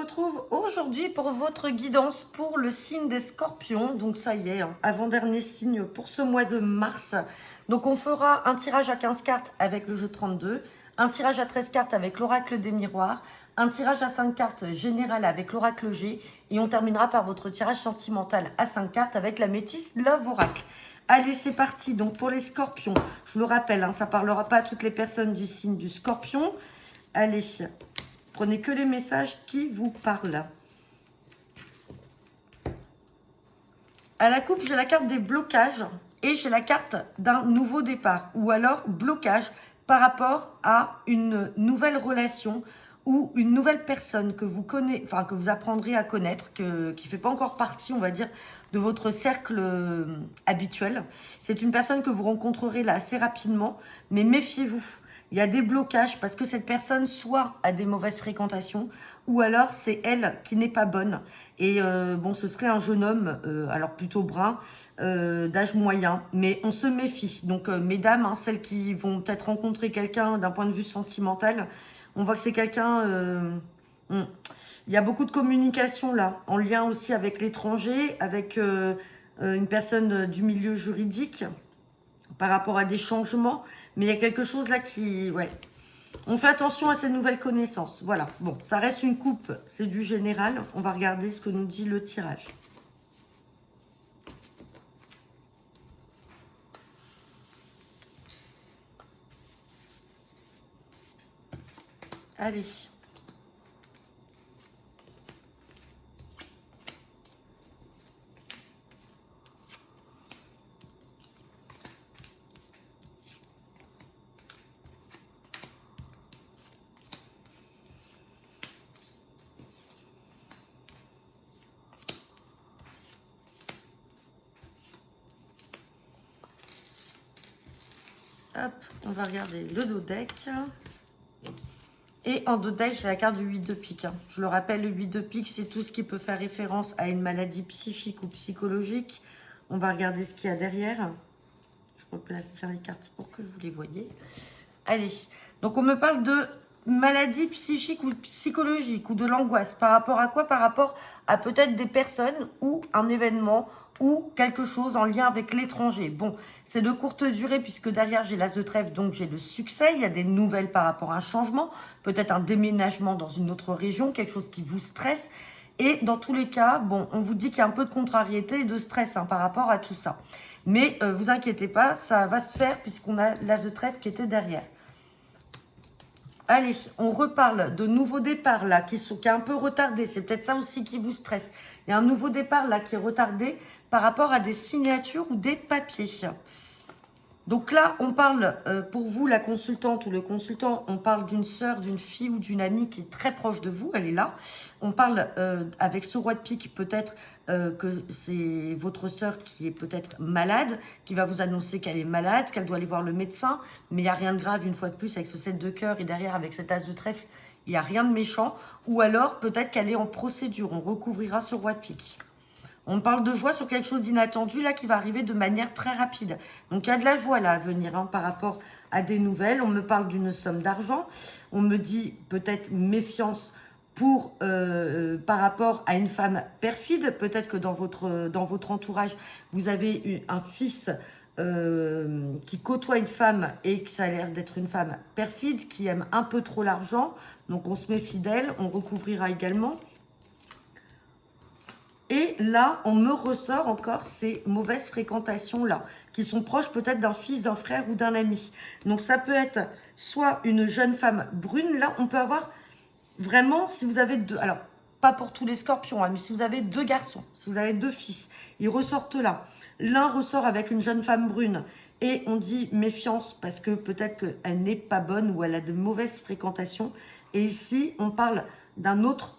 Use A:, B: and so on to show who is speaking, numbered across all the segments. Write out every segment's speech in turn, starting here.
A: retrouve aujourd'hui pour votre guidance pour le signe des Scorpions. Donc ça y est, hein, avant-dernier signe pour ce mois de mars. Donc on fera un tirage à 15 cartes avec le jeu 32, un tirage à 13 cartes avec l'oracle des miroirs, un tirage à 5 cartes général avec l'oracle G, et on terminera par votre tirage sentimental à 5 cartes avec la métisse Love Oracle. Allez, c'est parti. Donc pour les Scorpions, je vous le rappelle, hein, ça ne parlera pas à toutes les personnes du signe du Scorpion. Allez, prenez que les messages qui vous parlent. À la coupe, j'ai la carte des blocages et j'ai la carte d'un nouveau départ. Ou alors blocage par rapport à une nouvelle relation ou une nouvelle personne que vous connaissez, enfin que vous apprendrez à connaître, qui ne fait pas encore partie, on va dire, de votre cercle habituel. C'est une personne que vous rencontrerez là assez rapidement, mais méfiez-vous. Il y a des blocages parce que cette personne soit a des mauvaises fréquentations ou alors c'est elle qui n'est pas bonne. Et bon, ce serait un jeune homme, alors plutôt brun, d'âge moyen, mais on se méfie. Donc mesdames, hein, celles qui vont peut-être rencontrer quelqu'un d'un point de vue sentimental, on voit que c'est quelqu'un... Il y a beaucoup de communication là, en lien aussi avec l'étranger, avec une personne du milieu juridique, par rapport à des changements. Mais il y a quelque chose là qui... Ouais. On fait attention à ces nouvelles connaissances. Voilà. Bon, ça reste une coupe. C'est du général. On va regarder ce que nous dit le tirage. Allez. Hop, on va regarder le dos deck. Et en dos deck, j'ai la carte du 8 de pique. Hein. Je le rappelle, le 8 de pique, c'est tout ce qui peut faire référence à une maladie psychique ou psychologique. On va regarder ce qu'il y a derrière. Je replace bien les cartes pour que vous les voyez. Allez, donc on me parle de maladie psychique ou psychologique ou de l'angoisse. Par rapport à quoi? Par rapport à peut-être des personnes ou un événement ou quelque chose en lien avec l'étranger. Bon, c'est de courte durée puisque derrière j'ai l'as de trèfle, donc j'ai le succès. Il y a des nouvelles par rapport à un changement, peut-être un déménagement dans une autre région, quelque chose qui vous stresse. Et dans tous les cas, bon, on vous dit qu'il y a un peu de contrariété et de stress hein, par rapport à tout ça. Mais vous inquiétez pas, ça va se faire puisqu'on a l'as de trèfle qui était derrière. Allez, on reparle de nouveaux départs là, qui est un peu retardé. C'est peut-être ça aussi qui vous stresse. Il y a un nouveau départ là qui est retardé par rapport à des signatures ou des papiers. Donc là, on parle, pour vous, la consultante ou le consultant, on parle d'une sœur, d'une fille ou d'une amie qui est très proche de vous, elle est là. On parle avec ce roi de pique, peut-être que c'est votre sœur qui est peut-être malade, qui va vous annoncer qu'elle est malade, qu'elle doit aller voir le médecin, mais il n'y a rien de grave, une fois de plus, avec ce 7 de cœur et derrière avec cet as de trèfle, il n'y a rien de méchant. Ou alors, peut-être qu'elle est en procédure, on recouvrira ce roi de pique. On parle de joie sur quelque chose d'inattendu, là, qui va arriver de manière très rapide. Donc, il y a de la joie, là, à venir, hein, par rapport à des nouvelles. On me parle d'une somme d'argent. On me dit peut-être méfiance par rapport à une femme perfide. Peut-être que dans votre entourage, vous avez un fils qui côtoie une femme et que ça a l'air d'être une femme perfide, qui aime un peu trop l'argent. Donc, on se met fidèle. On recouvrira également. Et là, on me ressort encore ces mauvaises fréquentations-là, qui sont proches peut-être d'un fils, d'un frère ou d'un ami. Donc ça peut être soit une jeune femme brune, là on peut avoir vraiment, si vous avez deux, alors pas pour tous les scorpions, hein, mais si vous avez deux garçons, si vous avez deux fils, ils ressortent là. L'un ressort avec une jeune femme brune et on dit méfiance parce que peut-être qu'elle n'est pas bonne ou elle a de mauvaises fréquentations. Et ici, on parle d'un autre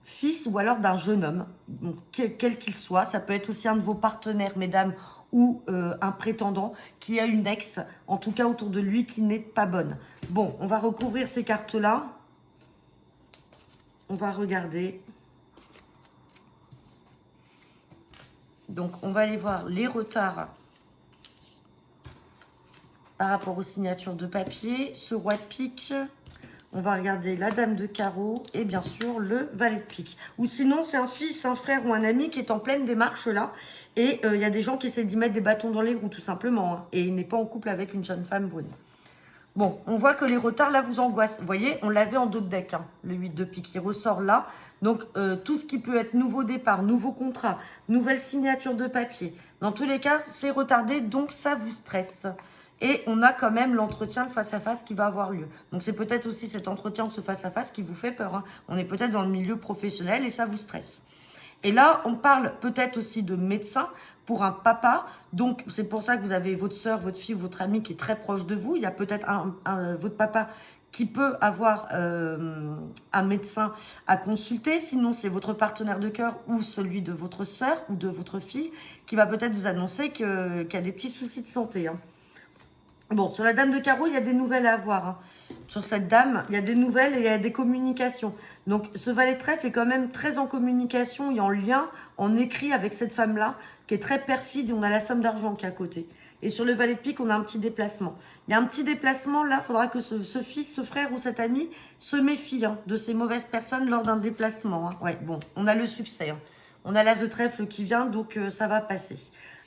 A: fils ou alors d'un jeune homme, donc quel qu'il soit. Ça peut être aussi un de vos partenaires, mesdames, ou un prétendant qui a une ex, en tout cas autour de lui, qui n'est pas bonne. Bon, on va recouvrir ces cartes-là. On va regarder. Donc, on va aller voir les retards par rapport aux signatures de papier. Ce roi de pique, On va regarder la dame de carreau et bien sûr le valet de pique. Ou sinon, c'est un fils, un frère ou un ami qui est en pleine démarche là. Et il y a des gens qui essaient d'y mettre des bâtons dans les roues tout simplement. Hein, et il n'est pas en couple avec une jeune femme brune. Bon, on voit que les retards là vous angoissent. Vous voyez, on l'avait en dos de deck, hein, le 8 de pique. Il ressort là. Donc, tout ce qui peut être nouveau départ, nouveau contrat, nouvelle signature de papier. Dans tous les cas, c'est retardé, donc ça vous stresse. Et on a quand même l'entretien face-à-face qui va avoir lieu. Donc, c'est peut-être aussi cet entretien, ce face-à-face qui vous fait peur. Hein. On est peut-être dans le milieu professionnel et ça vous stresse. Et là, on parle peut-être aussi de médecin pour un papa. Donc, c'est pour ça que vous avez votre soeur, votre fille ou votre ami qui est très proche de vous. Il y a peut-être votre papa qui peut avoir un médecin à consulter. Sinon, c'est votre partenaire de cœur ou celui de votre soeur ou de votre fille qui va peut-être vous annoncer qu'il y a des petits soucis de santé. Hein. Bon, sur la dame de carreau, il y a des nouvelles à avoir. Hein. Sur cette dame, il y a des nouvelles et il y a des communications. Donc, ce valet de trèfle est quand même très en communication et en lien, en écrit avec cette femme-là, qui est très perfide et on a la somme d'argent qui est à côté. Et sur le valet de pique, on a un petit déplacement. Il y a un petit déplacement, là, il faudra que ce fils, ce frère ou cet ami se méfie hein, de ces mauvaises personnes lors d'un déplacement. Hein. Ouais, bon, on a le succès. Hein. On a l'as de trèfle qui vient, donc ça va passer.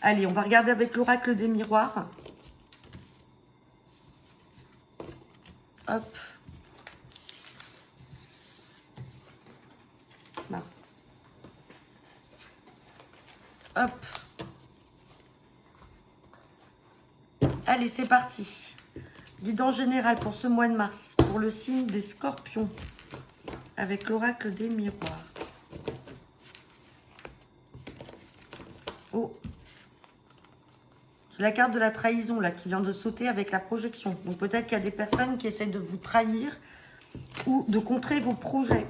A: Allez, on va regarder avec l'oracle des miroirs. Hop. Mince. Hop. Allez, c'est parti. Guidance générale pour ce mois de mars, pour le signe des scorpions, avec l'oracle des miroirs. Oh. C'est la carte de la trahison, là, qui vient de sauter avec la projection. Donc peut-être qu'il y a des personnes qui essaient de vous trahir ou de contrer vos projets.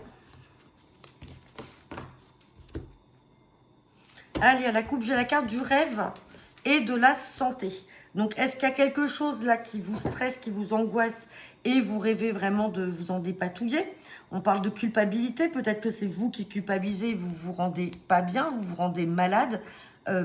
A: Allez, à la coupe, j'ai la carte du rêve et de la santé. Donc, est-ce qu'il y a quelque chose là qui vous stresse, qui vous angoisse et vous rêvez vraiment de vous en dépatouiller? On parle de culpabilité. Peut-être que c'est vous qui culpabilisez, vous vous rendez pas bien, vous vous rendez malade.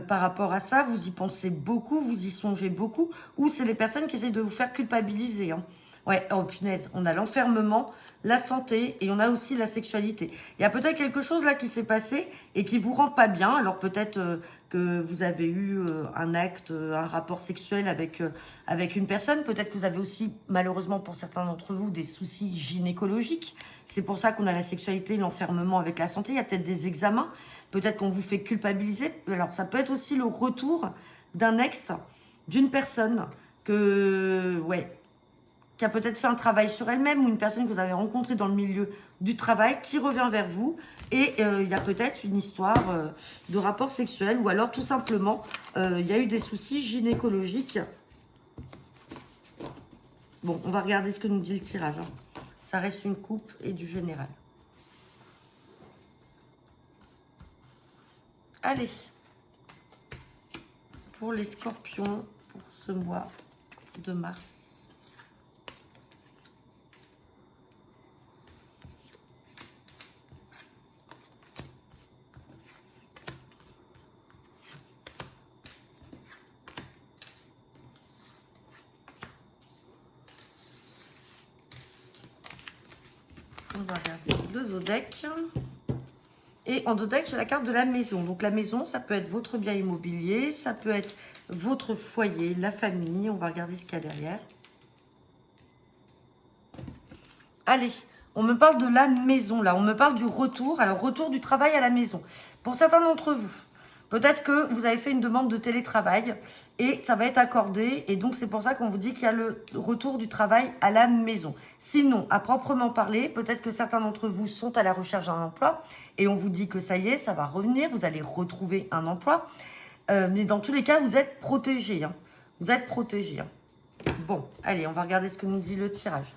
A: Par rapport à ça, vous y pensez beaucoup, vous y songez beaucoup, ou c'est les personnes qui essaient de vous faire culpabiliser. Hein. Ouais, oh punaise, on a l'enfermement, la santé et on a aussi la sexualité. Il y a peut-être quelque chose là qui s'est passé et qui vous rend pas bien. Alors peut-être que vous avez eu un acte, un rapport sexuel avec une personne. Peut-être que vous avez aussi, malheureusement pour certains d'entre vous, des soucis gynécologiques. C'est pour ça qu'on a la sexualité, l'enfermement avec la santé. Il y a peut-être des examens. Peut-être qu'on vous fait culpabiliser. Alors, ça peut être aussi le retour d'un ex, d'une personne qui a peut-être fait un travail sur elle-même ou une personne que vous avez rencontrée dans le milieu du travail qui revient vers vous. Et il y a peut-être une histoire de rapport sexuel ou alors tout simplement, il y a eu des soucis gynécologiques. Bon, on va regarder ce que nous dit le tirage. Hein. Ça reste une coupe et du général. Allez, pour les scorpions, pour ce mois de mars. On va regarder le Zodec. Et en Zodec, j'ai la carte de la maison. Donc la maison, ça peut être votre bien immobilier, ça peut être votre foyer, la famille. On va regarder ce qu'il y a derrière. Allez, on me parle de la maison là, on me parle du retour. Alors retour du travail à la maison. Pour certains d'entre vous, peut-être que vous avez fait une demande de télétravail et ça va être accordé. Et donc, c'est pour ça qu'on vous dit qu'il y a le retour du travail à la maison. Sinon, à proprement parler, peut-être que certains d'entre vous sont à la recherche d'un emploi et on vous dit que ça y est, ça va revenir, vous allez retrouver un emploi. Mais dans tous les cas, vous êtes protégés. Hein. Vous êtes protégés. Hein. Bon, allez, on va regarder ce que nous dit le tirage.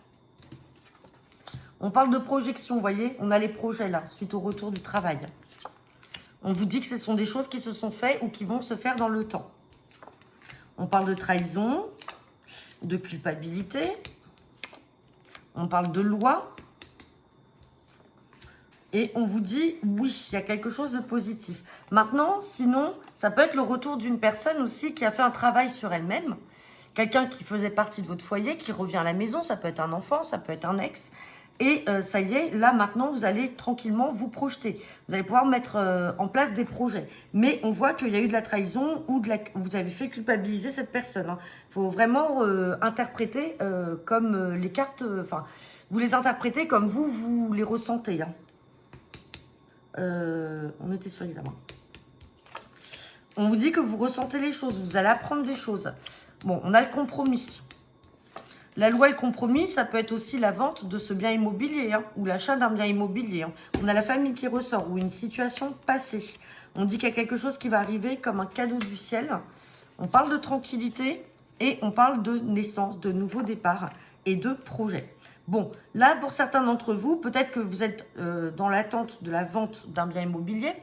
A: On parle de projection, vous voyez, on a les projets là, suite au retour du travail. On vous dit que ce sont des choses qui se sont faites ou qui vont se faire dans le temps. On parle de trahison, de culpabilité. On parle de loi. Et on vous dit, oui, il y a quelque chose de positif. Maintenant, sinon, ça peut être le retour d'une personne aussi qui a fait un travail sur elle-même. Quelqu'un qui faisait partie de votre foyer, qui revient à la maison. Ça peut être un enfant, ça peut être un ex. Et ça y est, là maintenant, vous allez tranquillement vous projeter. Vous allez pouvoir mettre en place des projets. Mais on voit qu'il y a eu de la trahison ou vous avez fait culpabiliser cette personne. Il faut vraiment interpréter comme les cartes... Enfin, vous les interprétez comme vous les ressentez. Hein. On était sur l'examen. On vous dit que vous ressentez les choses. Vous allez apprendre des choses. Bon, on a le compromis. La loi et le compromis, ça peut être aussi la vente de ce bien immobilier hein, ou l'achat d'un bien immobilier. Hein. On a la famille qui ressort ou une situation passée. On dit qu'il y a quelque chose qui va arriver comme un cadeau du ciel. On parle de tranquillité et on parle de naissance, de nouveaux départs et de projets. Bon, là, pour certains d'entre vous, peut-être que vous êtes dans l'attente de la vente d'un bien immobilier,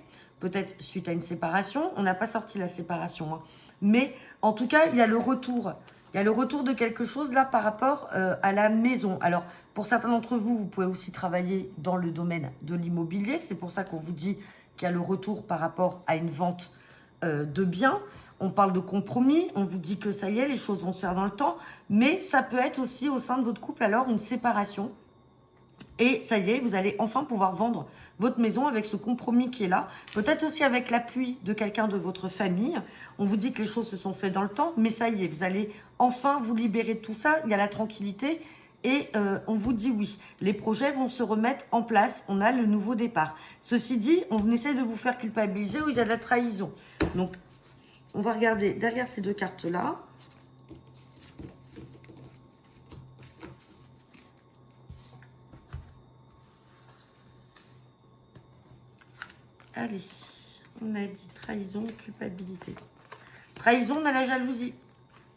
A: peut-être suite à une séparation. On n'a pas sorti la séparation. Hein. Mais en tout cas, il y a le retour. Il y a le retour de quelque chose là par rapport à la maison. Alors, pour certains d'entre vous, vous pouvez aussi travailler dans le domaine de l'immobilier. C'est pour ça qu'on vous dit qu'il y a le retour par rapport à une vente de biens. On parle de compromis. On vous dit que ça y est, les choses vont se faire dans le temps. Mais ça peut être aussi au sein de votre couple alors une séparation. Et ça y est, vous allez enfin pouvoir vendre votre maison avec ce compromis qui est là. Peut-être aussi avec l'appui de quelqu'un de votre famille. On vous dit que les choses se sont faites dans le temps, mais ça y est, vous allez enfin vous libérer de tout ça. Il y a la tranquillité et on vous dit oui. Les projets vont se remettre en place. On a le nouveau départ. Ceci dit, on essaie de vous faire culpabiliser où il y a de la trahison. Donc, on va regarder derrière ces deux cartes-là. Allez, on a dit trahison, culpabilité. Trahison, on a la jalousie.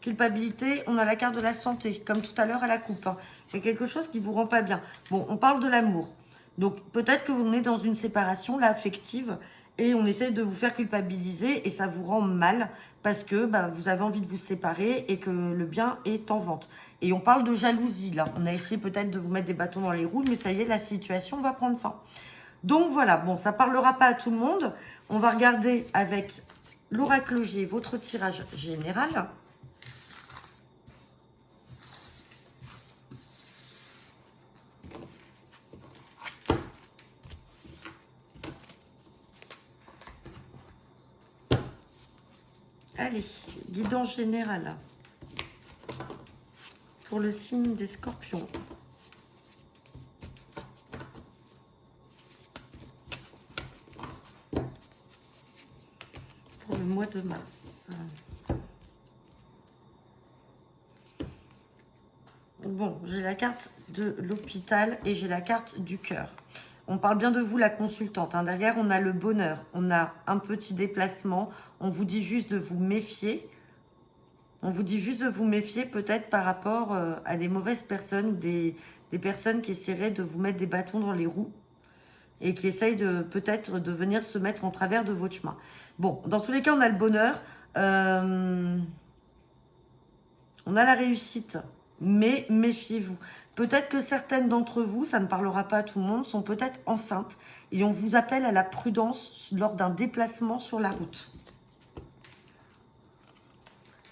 A: Culpabilité, on a la carte de la santé, comme tout à l'heure à la coupe. Hein. C'est quelque chose qui vous rend pas bien. Bon, on parle de l'amour. Donc, peut-être que vous venez dans une séparation, là, affective, et on essaie de vous faire culpabiliser, et ça vous rend mal, parce que vous avez envie de vous séparer, et que le bien est en vente. Et on parle de jalousie, là. On a essayé peut-être de vous mettre des bâtons dans les roues, mais ça y est, la situation va prendre fin. Donc voilà, bon, ça parlera pas à tout le monde. On va regarder avec l'oraclogier votre tirage général. Allez, guidance générale pour le signe des scorpions. Pour le mois de mars. Bon, j'ai la carte de l'hôpital et j'ai la carte du cœur. On parle bien de vous, la consultante. Hein. Derrière, on a le bonheur. On a un petit déplacement. On vous dit juste de vous méfier. On vous dit juste de vous méfier peut-être par rapport à des mauvaises personnes, des personnes qui essaieraient de vous mettre des bâtons dans les roues et qui essayent de peut-être de venir se mettre en travers de votre chemin. Bon, dans tous les cas, on a le bonheur. On a la réussite. Mais méfiez-vous. Peut-être que certaines d'entre vous, ça ne parlera pas à tout le monde, sont peut-être enceintes et on vous appelle à la prudence lors d'un déplacement sur la route.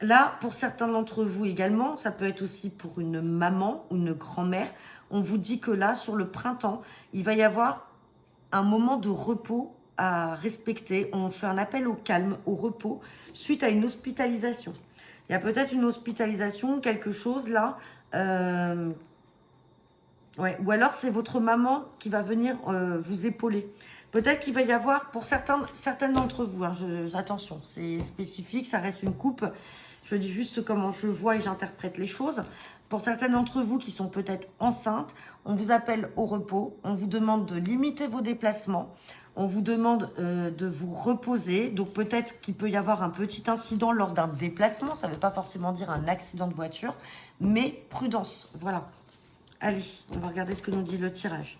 A: Là, pour certains d'entre vous également, ça peut être aussi pour une maman ou une grand-mère, on vous dit que là, sur le printemps, il va y avoir un moment de repos à respecter. On fait un appel au calme, au repos, suite à une hospitalisation. Il y a peut-être une hospitalisation, quelque chose là. Ouais. Ou alors c'est votre maman qui va venir vous épauler. Peut-être qu'il va y avoir, pour certaines d'entre vous, hein, attention, c'est spécifique, ça reste une coupe. Je dis juste comment je vois et j'interprète les choses. Pour certaines d'entre vous qui sont peut-être enceintes, on vous appelle au repos, on vous demande de limiter vos déplacements. On vous demande de vous reposer. Donc peut-être qu'il peut y avoir un petit incident lors d'un déplacement. Ça ne veut pas forcément dire un accident de voiture. Mais prudence, voilà. Allez, on va regarder ce que nous dit le tirage.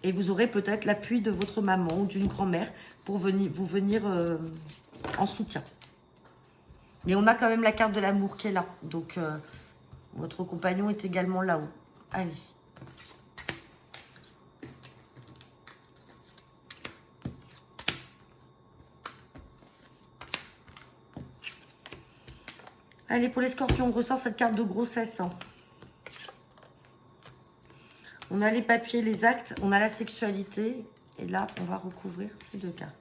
A: Et vous aurez peut-être l'appui de votre maman ou d'une grand-mère pour vous venir en soutien. Mais on a quand même la carte de l'amour qui est là. Donc votre compagnon est également là-haut. Allez. Allez, pour les scorpions, on ressort cette carte de grossesse. Hein. On a les papiers, les actes, on a la sexualité. Et là, on va recouvrir ces 2 cartes.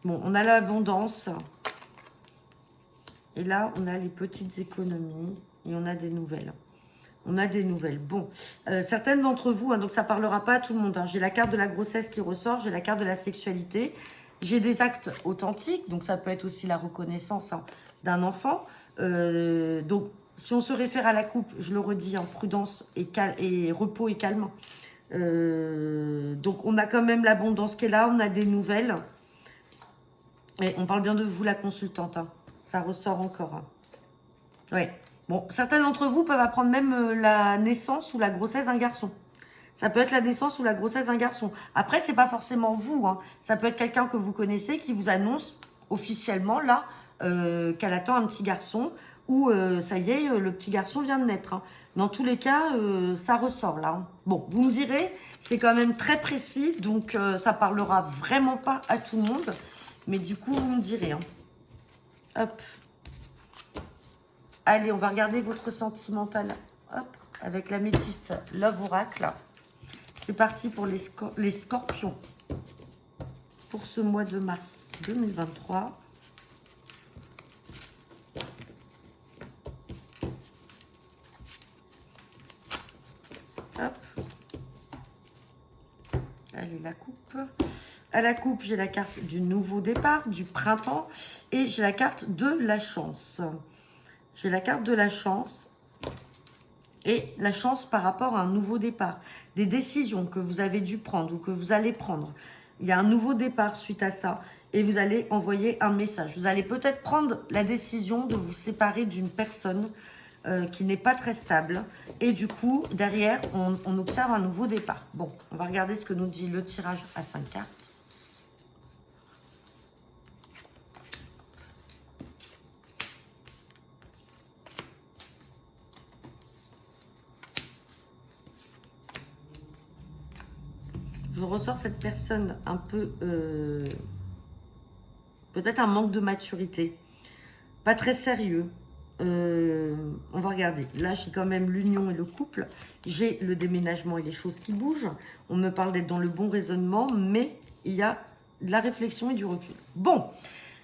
A: Bon, on a l'abondance. Et là, on a les petites économies. Et on a des nouvelles. On a des nouvelles. Bon, certaines d'entre vous, hein, donc ça ne parlera pas à tout le monde. Hein. J'ai la carte de la grossesse qui ressort. J'ai la carte de la sexualité. J'ai des actes authentiques. Donc, ça peut être aussi la reconnaissance hein, d'un enfant. Donc, si on se réfère à la coupe, je le redis, en prudence et repos et calme. Donc, on a quand même l'abondance qui est là. On a des nouvelles. Et on parle bien de vous, la consultante. Hein. Ça ressort encore. Hein. Ouais. Bon, certains d'entre vous peuvent apprendre même la naissance ou la grossesse d'un garçon. Ça peut être la naissance ou la grossesse d'un garçon. Après, c'est pas forcément vous. Hein. Ça peut être quelqu'un que vous connaissez qui vous annonce officiellement, là, qu'elle attend un petit garçon ou ça y est, le petit garçon vient de naître. Hein. Dans tous les cas, ça ressort là. Hein. Bon, vous me direz, c'est quand même très précis, donc ça parlera vraiment pas à tout le monde. Mais du coup, vous me direz. Hein. Hop. Allez, on va regarder votre sentimental. Hop, avec la métiste Love Oracle. C'est parti pour les scorpions. Pour ce mois de mars 2023. Hop. Allez, la coupe. À la coupe, j'ai la carte du nouveau départ, du printemps. Et j'ai la carte de la chance. J'ai la carte de la chance. Et la chance par rapport à un nouveau départ. Des décisions que vous avez dû prendre ou que vous allez prendre. Il y a un nouveau départ suite à ça. Et vous allez envoyer un message. Vous allez peut-être prendre la décision de vous séparer d'une personne qui n'est pas très stable. Et du coup, derrière, on observe un nouveau départ. Bon, on va regarder ce que nous dit le tirage à 5 cartes. Je ressors cette personne un peu... peut-être un manque de maturité. Pas très sérieux. On va regarder. Là, j'ai quand même l'union et le couple. J'ai le déménagement et les choses qui bougent. On me parle d'être dans le bon raisonnement, mais il y a de la réflexion et du recul. Bon,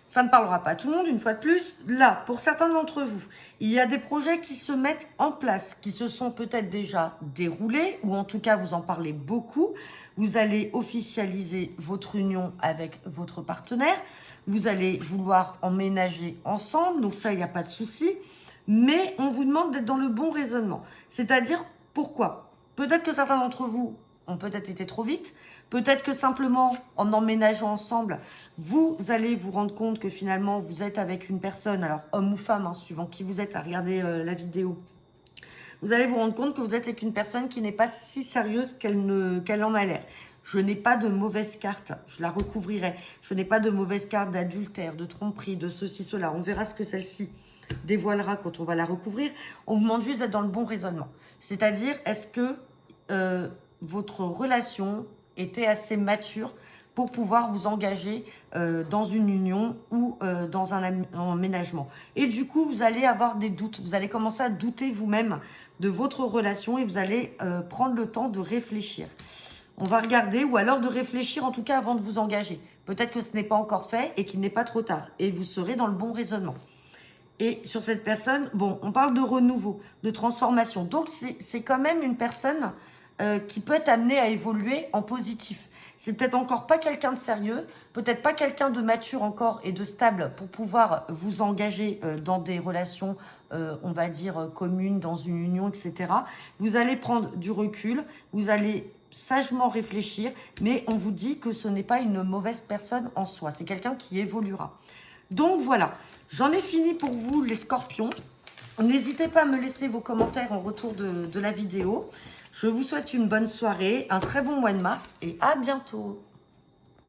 A: ça ne parlera pas à tout le monde, une fois de plus. Là, pour certains d'entre vous, il y a des projets qui se mettent en place, qui se sont peut-être déjà déroulés, ou en tout cas, vous en parlez beaucoup. Vous allez officialiser votre union avec votre partenaire. Vous allez vouloir emménager ensemble, donc ça, il n'y a pas de souci. Mais on vous demande d'être dans le bon raisonnement. C'est-à-dire, pourquoi? Peut-être que certains d'entre vous ont peut-être été trop vite. Peut-être que simplement, en emménageant ensemble, vous allez vous rendre compte que finalement, vous êtes avec une personne, alors homme ou femme, hein, suivant qui vous êtes, à regarder la vidéo. Vous allez vous rendre compte que vous êtes avec une personne qui n'est pas si sérieuse qu'elle en a l'air. Je n'ai pas de mauvaise carte, je la recouvrirai. Je n'ai pas de mauvaise carte d'adultère, de tromperie, de ceci, cela. On verra ce que celle-ci dévoilera quand on va la recouvrir. On vous demande juste d'être dans le bon raisonnement. C'est-à-dire, est-ce que votre relation était assez mature pour pouvoir vous engager dans une union ou dans un emménagement. Et du coup, vous allez avoir des doutes. Vous allez commencer à douter vous-même de votre relation et vous allez prendre le temps de réfléchir. On va regarder, ou alors de réfléchir en tout cas avant de vous engager. Peut-être que ce n'est pas encore fait et qu'il n'est pas trop tard. Et vous serez dans le bon raisonnement. Et sur cette personne, bon, on parle de renouveau, de transformation. Donc, c'est quand même une personne qui peut être amenée à évoluer en positif. C'est peut-être encore pas quelqu'un de sérieux, peut-être pas quelqu'un de mature encore et de stable pour pouvoir vous engager dans des relations, on va dire, communes, dans une union, etc. Vous allez prendre du recul, vous allez sagement réfléchir, mais on vous dit que ce n'est pas une mauvaise personne en soi. C'est quelqu'un qui évoluera. Donc voilà, j'en ai fini pour vous les scorpions. N'hésitez pas à me laisser vos commentaires en retour de la vidéo. Je vous souhaite une bonne soirée, un très bon mois de mars et à bientôt.